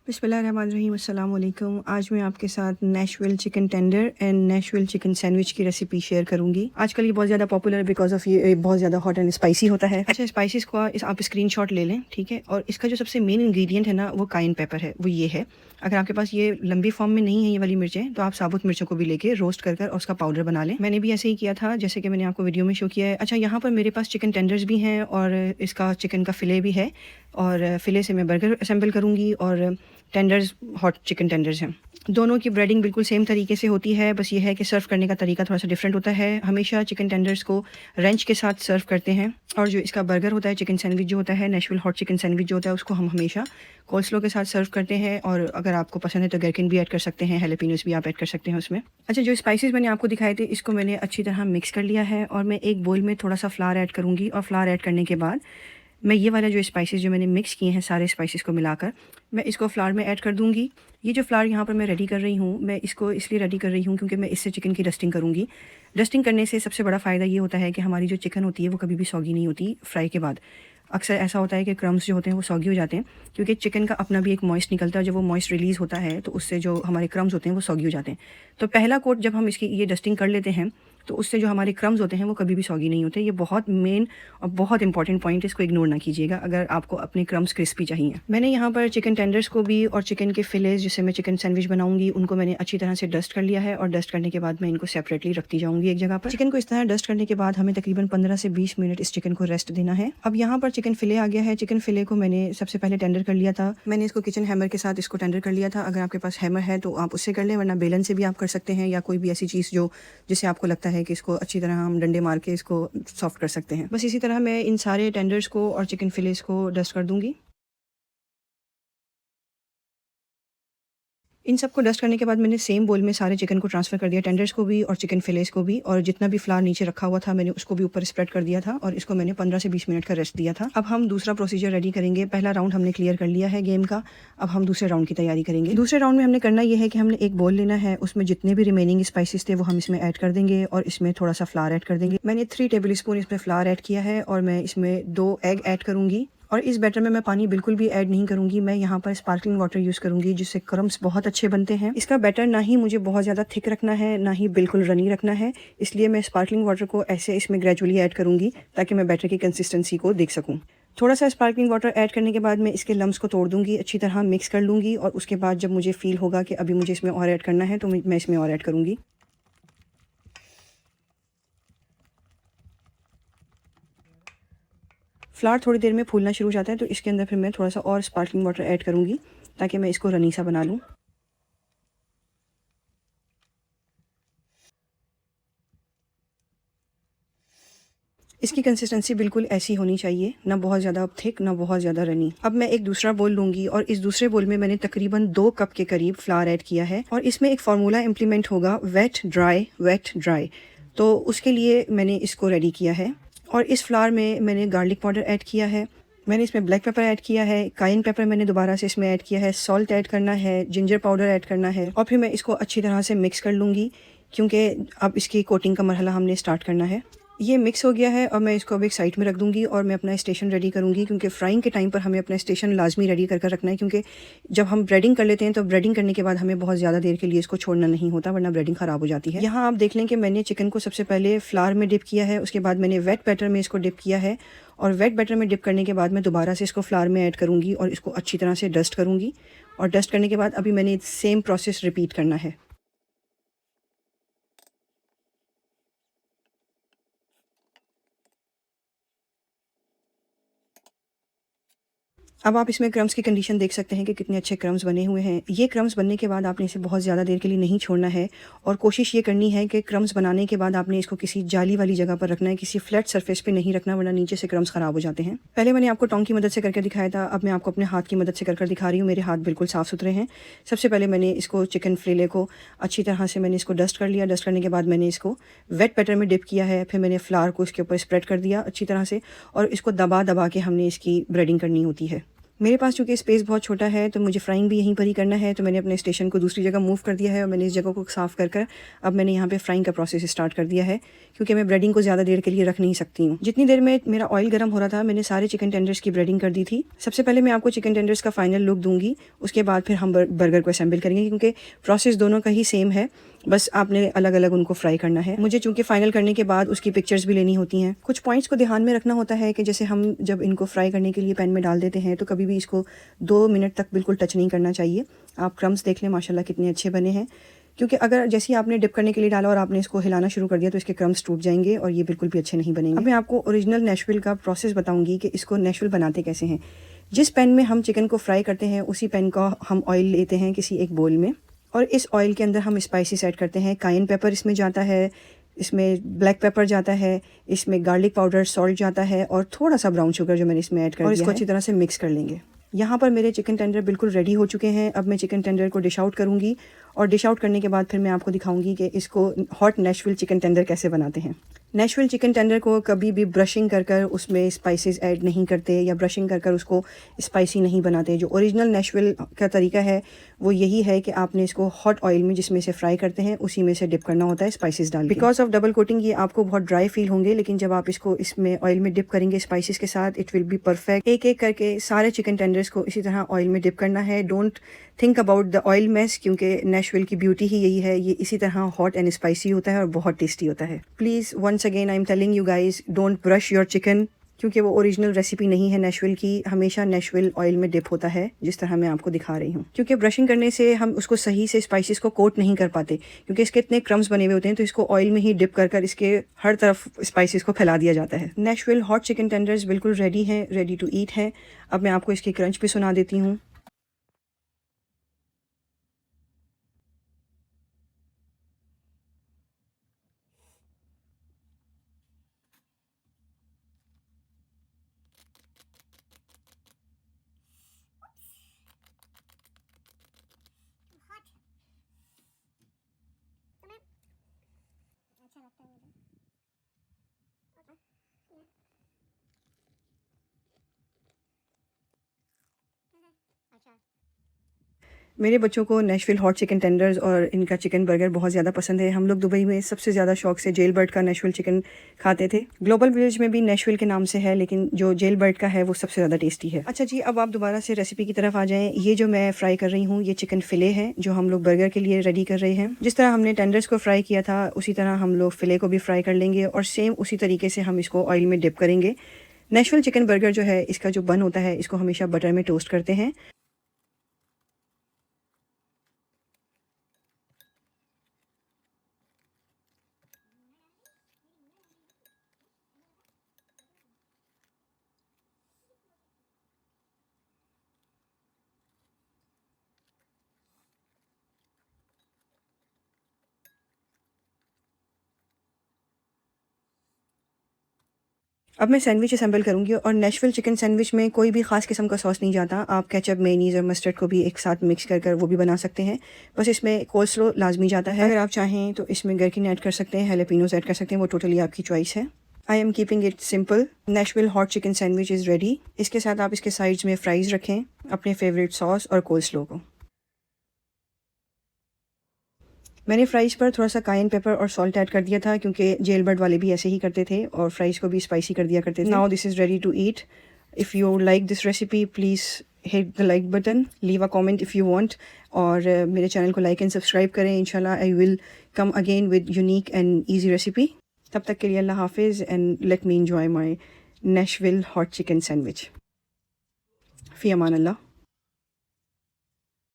बिस्मिल्लाहिर्रहमानिर्रहीम, अस्सलाम वालेकुम। आज मैं आपके साथ Nashville chicken tender and Nashville chicken sandwich की रेसिपी शेयर करूंगी। आजकल ये बहुत ज़्यादा पॉपुलर है बिकॉज ऑफ ये बहुत ज़्यादा हॉट एंड स्पाइसी होता है। अच्छा, स्पाइसेस को आप स्क्रीनशॉट ले लें, ठीक है। और इसका जो सबसे मेन इंग्रेडिएंट है ना, वो काइन पेपर है, वो ये है। अगर आपके पास ये लंबी फॉर्म में नहीं है ये वाली मिर्चें, तो आप साबुत मिर्चों को भी लेके रोस्ट कर और उसका पाउडर बना लें। मैंने भी ऐसे ही किया था जैसे कि मैंने आपको वीडियो में शो किया है। अच्छा, यहाँ पर मेरे पास चिकन टेंडर्स भी हैं और इसका चिकन का फिले भी है, और फिले से मैं बर्गर असेंबल करूँगी और टेंडर्स हॉट चिकन टेंडर्स हैं। दोनों की ब्रेडिंग बिल्कुल सेम तरीके से होती है, बस ये है कि सर्व करने का तरीका थोड़ा सा डिफरेंट होता है। हमेशा चिकन टेंडर्स को रेंच के साथ सर्व करते हैं, और जो इसका बर्गर होता है, चिकन सैंडविच जो होता है, नेशविल हॉट चिकन सैंडविच जो होता है, उसको हम हमेशा कोल्स्लो के साथ सर्व करते हैं। और अगर आपको पसंद है तो गरकिन भी ऐड कर सकते हैं, हेलेपिनोस भी आप ऐड कर सकते हैं उसमें। अच्छा, जो स्पाइसेस मैंने आपको दिखाए थे, इसको मैंने अच्छी तरह मिक्स कर लिया है, और मैं एक बोल में थोड़ा सा फ्लावर ऐड करूँगी। और फ्लावर ऐड करने के बाद मैं ये वाला जो स्पाइसेस जो मैंने मिक्स किए हैं, सारे स्पाइसेस को मिलाकर मैं इसको फ्लावर में ऐड कर दूंगी। ये जो फ्लावर यहाँ पर मैं रेडी कर रही हूँ, मैं इसको इसलिए रेडी कर रही हूँ क्योंकि मैं इससे चिकन की डस्टिंग करूँगी। डस्टिंग करने से सबसे बड़ा फ़ायदा ये होता है कि हमारी जो चिकन होती है वो कभी भी सॉगी नहीं होती फ्राई के बाद। अक्सर ऐसा होता है कि क्रम्स जो होते हैं वो सॉगी हो जाते हैं, क्योंकि चिकन का अपना भी एक मॉइस्ट निकलता है। जब वो मॉइस्ट रिलीज़ होता है तो उससे जो हमारे क्रम्स होते हैं वो सॉगी हो जाते हैं। तो पहला कोट जब हम इसकी ये डस्टिंग कर लेते हैं, तो उससे जो हमारे क्रम्स होते हैं वो कभी भी सॉगी नहीं होते। ये बहुत मेन और बहुत इंपॉर्टेंट पॉइंट है, इसको इग्नोर ना कीजिएगा अगर आपको अपने क्रम्स क्रिस्पी चाहिए। मैंने यहाँ पर चिकन टेंडर्स को भी और चिकन के फिलेज जिससे मैं चिकन सैंडविच बनाऊंगी उनको मैंने अच्छी तरह से डस्ट कर लिया है, और डस्ट करने के बाद मैं इनको सेपरेटली रखती जाऊंगी एक जगह पर। चिकन को इस तरह डस्ट करने के बाद हमें तकरीबन 15 से 20 मिनट इस चिकन को रेस्ट देना है। अब यहाँ पर चिकन फिले आ गया है। चिकन फिले को मैंने सबसे पहले टेंडर कर लिया था। मैंने इसको किचन हैमर के साथ इसको टेंडर कर लिया था। अगर आपके पास हैमर है तो आप उससे कर लें, वरना बेलन से भी आप कर सकते हैं, या कोई भी ऐसी चीज़ जो जिससे आपको लगता है कि इसको अच्छी तरह हम डंडे मार के इसको सॉफ्ट कर सकते हैं। बस इसी तरह मैं इन सारे टेंडर्स को और चिकन फिलेस को डस्ट कर दूंगी। इन सबको डस्ट करने के बाद मैंने सेम बोल में सारे चिकन को ट्रांसफ़र कर दिया, टेंडर्स को भी और चिकन फिलेस को भी, और जितना भी फ्लावर नीचे रखा हुआ था मैंने उसको भी ऊपर स्प्रेड कर दिया था, और इसको मैंने 15 से 20 मिनट का रेस्ट दिया था। अब हम दूसरा प्रोसीजर रेडी करेंगे। पहला राउंड हमने क्लियर कर लिया है गेम का, अब हम दूसरे राउंड की तैयारी करेंगे। दूसरे राउंड में हमने करना यह है कि हमने एक बोल लेना है, उसमें जितने भी रिमेनिंग स्पाइसेस थे वो हम इसमें ऐड कर देंगे, और इसमें थोड़ा सा फ्लावर ऐड कर देंगे। मैंने 3 टेबल स्पून इसमें फ्लावर ऐड किया है, और मैं इसमें 2 एग ऐड करूँगी। और इस बैटर में मैं पानी बिल्कुल भी ऐड नहीं करूंगी। मैं यहाँ पर स्पार्कलिंग वाटर यूज़ करूंगी, जिससे क्रम्स बहुत अच्छे बनते हैं। इसका बैटर ना ही मुझे बहुत ज़्यादा थिक रखना है, ना ही बिल्कुल रनी रखना है, इसलिए मैं स्पार्कलिंग वाटर को ऐसे इसमें ग्रेजुअली ऐड करूंगी ताकि मैं बैटर की कंसिस्टेंसी को देख सकूँ। थोड़ा सा स्पार्कलिंग वाटर ऐड करने के बाद मैं इसके लम्स को तोड़ दूंगी, अच्छी तरह मिक्स कर लूँगी, और उसके बाद जब मुझे फील होगा कि अभी मुझे इसमें और ऐड करना है तो मैं इसमें और ऐड करूँगी। फ्लावर थोड़ी देर में फूलना शुरू हो जाता है तो इसके अंदर फिर मैं थोड़ा सा और स्पार्कलिंग वाटर ऐड करूँगी ताकि मैं इसको रनी सा बना लूँ। इसकी कंसिस्टेंसी बिल्कुल ऐसी होनी चाहिए, ना बहुत ज़्यादा थिक ना बहुत ज़्यादा रनी। अब मैं एक दूसरा बोल लूँगी, और इस दूसरे बोल में मैंने तकरीबन 2 कप के करीब फ्लावर ऐड किया है, और इसमें एक फार्मूला इम्प्लीमेंट होगा वेट ड्राई। तो उसके लिए मैंने इसको रेडी किया है। और इस फ्लावर में मैंने गार्लिक पाउडर ऐड किया है, मैंने इसमें ब्लैक पेपर ऐड किया है, काइन पेपर मैंने दोबारा से इसमें ऐड किया है, सॉल्ट ऐड करना है, जिंजर पाउडर ऐड करना है, और फिर मैं इसको अच्छी तरह से मिक्स कर लूँगी, क्योंकि अब इसकी कोटिंग का मरहला हमने स्टार्ट करना है। ये मिक्स हो गया है, और मैं इसको अब एक साइड में रख दूंगी, और मैं अपना स्टेशन रेडी करूंगी, क्योंकि फ्राइंग के टाइम पर हमें अपना स्टेशन लाजमी रेडी कर रखना है, क्योंकि जब हम ब्रेडिंग कर लेते हैं तो ब्रेडिंग करने के बाद हमें बहुत ज़्यादा देर के लिए इसको छोड़ना नहीं होता, वरना ब्रेडिंग ख़राब हो जाती है। यहाँ आप देख लें कि मैंने चिकन को सबसे पहले फ्लावर में डिप किया है, उसके बाद मैंने वेट बैटर में इसको डिप किया है, और वेट बैटर में डिप करने के बाद मैं दोबारा से इसको फ्लावर में ऐड करूँगी और इसको अच्छी तरह से डस्ट करूँगी, और डस्ट करने के बाद अभी मैंने सेम प्रोसेस रिपीट करना है। अब आप इसमें क्रम्स की कंडीशन देख सकते हैं कि कितने अच्छे क्रम्स बने हुए हैं। ये क्रम्स बनने के बाद आपने इसे बहुत ज़्यादा देर के लिए नहीं छोड़ना है, और कोशिश ये करनी है कि क्रम्स बनाने के बाद आपने इसको किसी जाली वाली जगह पर रखना है, किसी फ्लैट सरफेस पे नहीं रखना, वरना नीचे से क्रम्स ख़राब हो जाते हैं। पहले मैंने आपको टोंग की मदद से करके दिखाया था, अब मैं आपको अपने हाथ की मदद से कर दिखा रही हूँ। मेरे हाथ बिल्कुल साफ़ सुथरे हैं। सबसे पहले मैंने इसको चिकन फिले को अच्छी तरह से मैंने इसको डस्ट कर लिया। डस्ट करने के बाद मैंने इसको वेट बैटर में डिप किया है, फिर मैंने फ्लावर को इसके ऊपर स्प्रेड कर दिया अच्छी तरह से, और इसको दबा दबा के हमने इसकी ब्रेडिंग करनी होती है। मेरे पास चूँकि स्पेस बहुत छोटा है तो मुझे फ्राइंग भी यहीं पर ही करना है, तो मैंने अपने स्टेशन को दूसरी जगह मूव कर दिया है और मैंने इस जगह को साफ़ कर अब मैंने यहाँ पे फ्राइंग का प्रोसेस स्टार्ट कर दिया है, क्योंकि मैं ब्रेडिंग को ज़्यादा देर के लिए रख नहीं सकती हूँ। जितनी देर में मेरा ऑयल गर्म हो रहा था मैंने सारे चिकन टेंडर्स की ब्रेडिंग कर दी थी। सबसे पहले मैं आपको चिकन टेंडर्स का फाइनल लुक दूंगी, उसके बाद फिर हम बर्गर को असेंबल करेंगे, क्योंकि प्रोसेस दोनों का ही सेम है, बस आपने अलग अलग उनको फ्राई करना है। मुझे चूंकि फाइनल करने के बाद उसकी पिक्चर्स भी लेनी होती हैं। कुछ पॉइंट्स को ध्यान में रखना होता है कि जैसे हम जब इनको फ्राई करने के लिए पैन में डाल देते हैं तो कभी भी इसको 2 मिनट तक बिल्कुल टच नहीं करना चाहिए। आप क्रम्स देख लें माशाल्लाह कितने अच्छे बने हैं, क्योंकि अगर जैसे ही आपने डिप करने के लिए डाला और आपने इसको हिलाना शुरू कर दिया तो इसके क्रम्स टूट जाएंगे और ये बिल्कुल भी अच्छे नहीं बनेंगे। अब मैं आपको ओरिजिनल नेशविल का प्रोसेस बताऊंगी कि इसको नेशविल बनाते कैसे हैं। जिस पैन में हम चिकन को फ्राई करते हैं उसी पैन का हम ऑयल लेते हैं किसी एक बोल में, और इस ऑयल के अंदर हम स्पाइसेस ऐड करते हैं। काइन पेपर इसमें जाता है, इसमें ब्लैक पेपर जाता है, इसमें गार्लिक पाउडर, सॉल्ट जाता है और थोड़ा सा ब्राउन शुगर जो मैंने इसमें ऐड कर दिया है। और इसको अच्छी तरह से मिक्स कर लेंगे। यहाँ पर मेरे चिकन टेंडर बिल्कुल रेडी हो चुके हैं। अब मैं चिकन टेंडर को डिश आउट करूँगी और डिश आउट करने के बाद फिर मैं आपको दिखाऊंगी कि इसको हॉट नेशविल चिकन टेंडर कैसे बनाते हैं। नेशविल चिकन टेंडर को कभी भी ब्रशिंग कर उसमें स्पाइसेस ऐड नहीं करते या ब्रशिंग कर उसको स्पाइसी नहीं बनाते। जो ओरिजिनल नेशविल का तरीका है वो यही है कि आपने इसको हॉट ऑयल में जिसमें से फ्राई करते हैं उसी में से डिप करना होता है स्पाइसेस डाल के। बिकॉज ऑफ डबल कोटिंग ये आपको बहुत ड्राई फील होंगे, लेकिन जब आप इसको इसमें ऑयल में डिप करेंगे स्पाइसेस के साथ इट विल बी परफेक्ट। एक एक करके सारे चिकन टेंडर्स को इसी तरह ऑयल में डिप करना है। Don't think about the oil mess, क्योंकि नेशविल की ब्यूटी ही यही है, ये इसी तरह हॉट एंड स्पाइसी होता है और बहुत टेस्टी होता है। Please once again I am telling you guys, don't brush your chicken, क्योंकि वो ओरिजिनल रेसिपी नहीं है नेशविल की। हमेशा नेशविल ऑयल में डिप होता है जिस तरह मैं आपको दिखा रही हूँ, क्योंकि ब्रशिंग करने से हम उसको सही से स्पाइसेस को कोट नहीं कर पाते, क्योंकि इसके इतने क्रम्स बने हुए होते हैं, तो इसको ऑयल में ही डिप कर इसके हर तरफ स्पाइसेस को फैला दिया जाता है। नेशविल हॉट चिकन टेंडर्स बिल्कुल रेडी हैं, रेडी टू ईट हैं। अब मैं आपको इसकी क्रंच भी सुना देती हूँ। अच्छा लगता है मुझे। अच्छा। मेरे बच्चों को नेशविल हॉट चिकन टेंडर्स और इनका चिकन बर्गर बहुत ज़्यादा पसंद है। हम लोग दुबई में सबसे ज़्यादा शौक से जेल बर्ड का नेशविल चिकन खाते थे। ग्लोबल विलेज में भी नेशविल के नाम से है, लेकिन जो जेल बर्ड का है वो सबसे ज़्यादा टेस्टी है। अच्छा जी, अब आप दोबारा से रेसिपी की तरफ आ जाएँ। ये जो मैं फ्राई कर रही हूँ ये चिकन फिले है जो हम लोग बर्गर के लिए रेडी कर रहे हैं। जिस तरह हमने टेंडर्स को फ्राई किया था उसी तरह हम लोग फिले को भी फ्राई कर लेंगे और सेम उसी तरीके से हम इसको ऑयल में डिप करेंगे। नेशविल चिकन बर्गर जो है इसका जो बन होता है इसको हमेशा बटर में टोस्ट करते हैं। अब मैं सैंडविच असेंबल करूँगी और नेशविल चिकन सैंडविच में कोई भी ख़ास किस्म का सॉस नहीं जाता। आप केचप, मेयोनीज़ और मस्टर्ड को भी एक साथ मिक्स कर वो भी बना सकते हैं। बस इसमें कोल्स्लो लाजमी जाता है। अगर आप चाहें तो इसमें गरकिन ऐड कर सकते हैं, हैलापिनोज़ ऐड कर सकते हैं, वो टोटली आपकी चॉइस है। I am keeping it simple. Nashville hot chicken sandwich is ready. इसके साथ आप इसके साइड्स में फ्राइज़ रखें, अपने फेवरेट सॉस और कोल्स्लो को। मैंने फ्राइज़ पर थोड़ा सा काइन पेपर और सॉल्ट ऐड कर दिया था, क्योंकि जेल बर्ड वाले भी ऐसे ही करते थे और फ्राइज़ को भी स्पाइसी कर दिया करते थे। Now this is ready to eat. If you like this recipe please hit the like button, leave a comment if you want, और मेरे चैनल को लाइक एंड सब्सक्राइब करें। इंशाल्लाह I will come again with unique and easy recipe. तब तक के लिए अल्लाह हाफिज़ and let me enjoy my Nashville hot chicken sandwich. फ़ी अमान अल्लाह।